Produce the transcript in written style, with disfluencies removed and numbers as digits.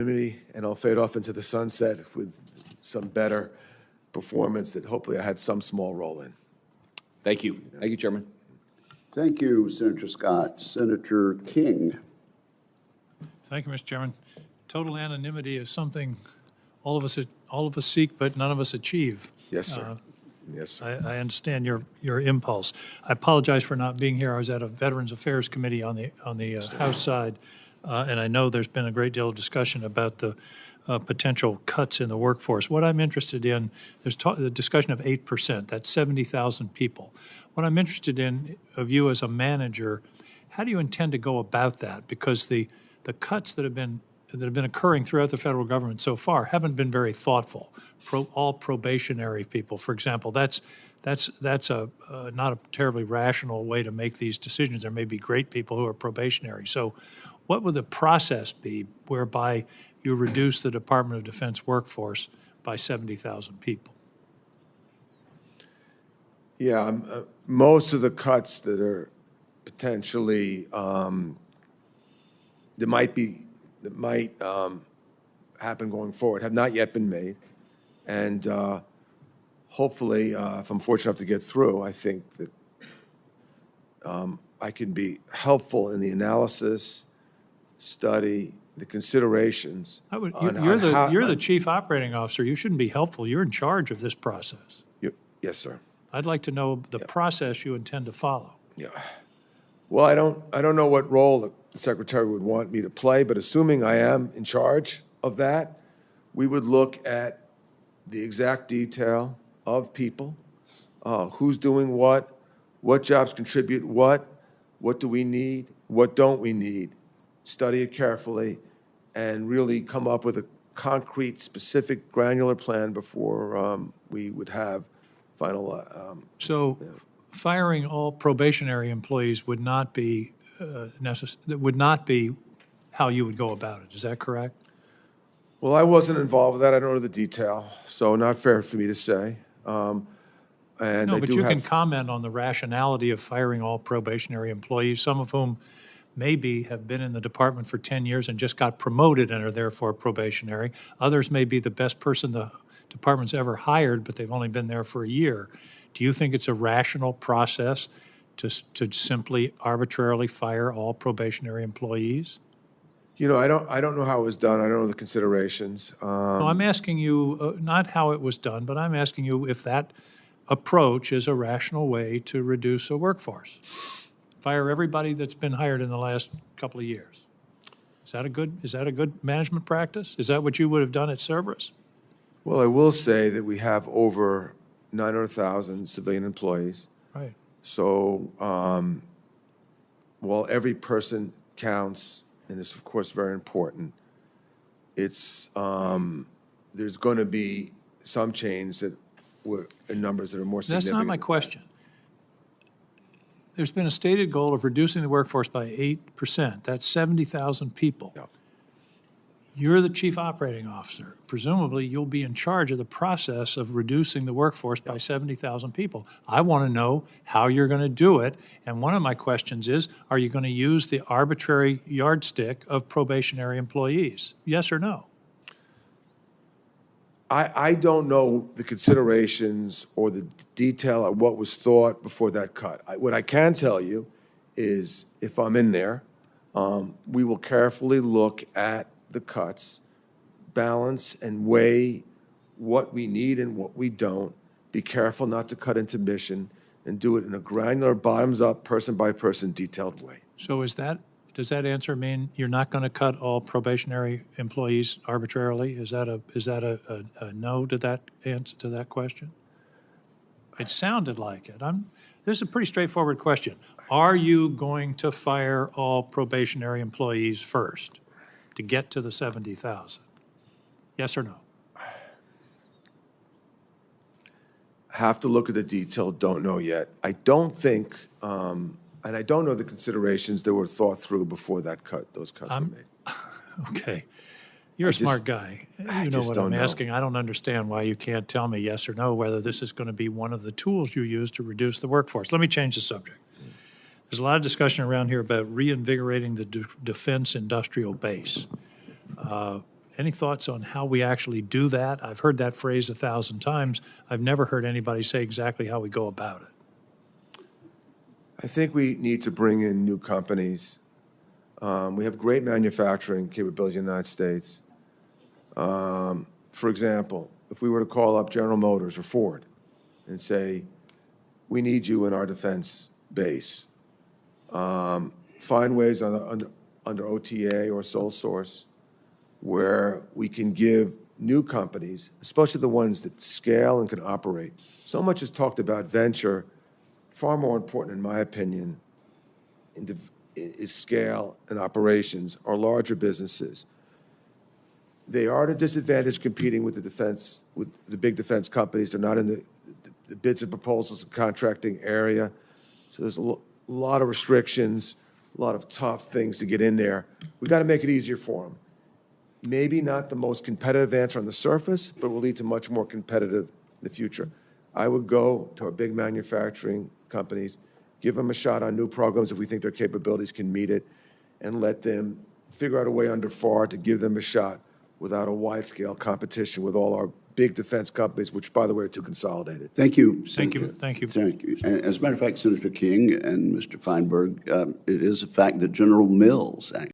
And I'll fade off into the sunset with some better performance that hopefully I had some small role in. Thank you. Thank you, Chairman. Thank you, Senator Scott. Senator King. Thank you, Mr. Chairman. Total anonymity is something all of us seek, but none of us achieve. Yes, sir. Yes, sir. I understand your impulse. I apologize for not being here. I was at a Veterans Affairs Committee on the House side, and I know there's been a great deal of discussion about the potential cuts in the workforce. What I'm interested in, there's the discussion of 8%. That's 70,000 people. What I'm interested in of you as a manager, how do you intend to go about that? Because the cuts that have been occurring throughout the federal government so far haven't been very thoughtful. All probationary people, for example, that's not a terribly rational way to make these decisions. There may be great people who are probationary. So what would the process be whereby you reduce the Department of Defense workforce by 70,000 people? Yeah, most of the cuts that are potentially that might happen going forward have not yet been made, and hopefully, if I'm fortunate enough to get through, I think that I can be helpful in the analysis, study, the considerations. You're the chief operating officer. You shouldn't be helpful. You're in charge of this process. Yes, sir. I'd like to know the process you intend to follow. Yeah. Well, I don't know what role the secretary would want me to play, but assuming I am in charge of that, we would look at the exact detail of people, who's doing what jobs contribute what do we need, what don't we need, study it carefully, and really come up with a concrete, specific, granular plan before we would have final. Firing all probationary employees would not be would not be how you would go about it. Is that correct? Well, I wasn't involved with that. I don't know the detail, so not fair for me to say. And no, but you can comment on the rationality of firing all probationary employees, some of whom maybe have been in the department for 10 years and just got promoted and are therefore probationary. Others may be the best person the department's ever hired, but they've only been there for a year. Do you think it's a rational process to simply arbitrarily fire all probationary employees? You know, I don't know how it was done. I don't know the considerations. No, I'm asking you not how it was done, but I'm asking you if that approach is a rational way to reduce a workforce. Fire everybody that's been hired in the last couple of years. Is that a good management practice? Is that what you would have done at Cerberus? Well, I will say that we have over 900,000 civilian employees. Right. So while every person counts, and it's of course very important, it's there's going to be some change that were in numbers that are more significant. That's not my question. There's been a stated goal of reducing the workforce by 8%. That's 70,000 people. Yeah. You're the chief operating officer. Presumably, you'll be in charge of the process of reducing the workforce by 70,000 people. I want to know how you're going to do it. And one of my questions is, are you going to use the arbitrary yardstick of probationary employees? Yes or no? I don't know the considerations or the detail of what was thought before that cut. What I can tell you is if I'm in there, we will carefully look at the cuts, balance and weigh what we need and what we don't, be careful not to cut into mission, and do it in a granular, bottoms-up, person-by-person, detailed way. So does that answer mean you're not going to cut all probationary employees arbitrarily? Is that a no to that answer to that question? It sounded like it. This is a pretty straightforward question. Are you going to fire all probationary employees first to get to the 70,000? Yes or no? Have to look at the detail, don't know yet. I don't think, and I don't know the considerations that were thought through before those cuts were made. Okay. You're a smart guy. You know what I'm asking. I don't understand why you can't tell me yes or no whether this is going to be one of the tools you use to reduce the workforce. Let me change the subject. There's a lot of discussion around here about reinvigorating the defense industrial base. Any thoughts on how we actually do that? I've heard that phrase 1,000 times. I've never heard anybody say exactly how we go about it. I think we need to bring in new companies. We have great manufacturing capability in the United States. For example, if we were to call up General Motors or Ford and say, we need you in our defense base, find ways under OTA or sole source where we can give new companies, especially the ones that scale and can operate. So much is talked about venture. Far more important, in my opinion, is scale and operations or larger businesses. They are at a disadvantage competing with the big defense companies. They're not in the bids and proposals and contracting area. So there's a lot of restrictions, a lot of tough things to get in there. We got to make it easier for them. Maybe not the most competitive answer on the surface, but will lead to much more competitive in the future. I would go to our big manufacturing companies, give them a shot on new programs if we think their capabilities can meet it, and let them figure out a way under FAR to give them a shot without a wide-scale competition with all our big defense companies, which, by the way, are too consolidated. Thank you, Thank you. Senator. Thank you. Thank you. And as a matter of fact, Senator King and Mr. Feinberg, it is a fact that General Mills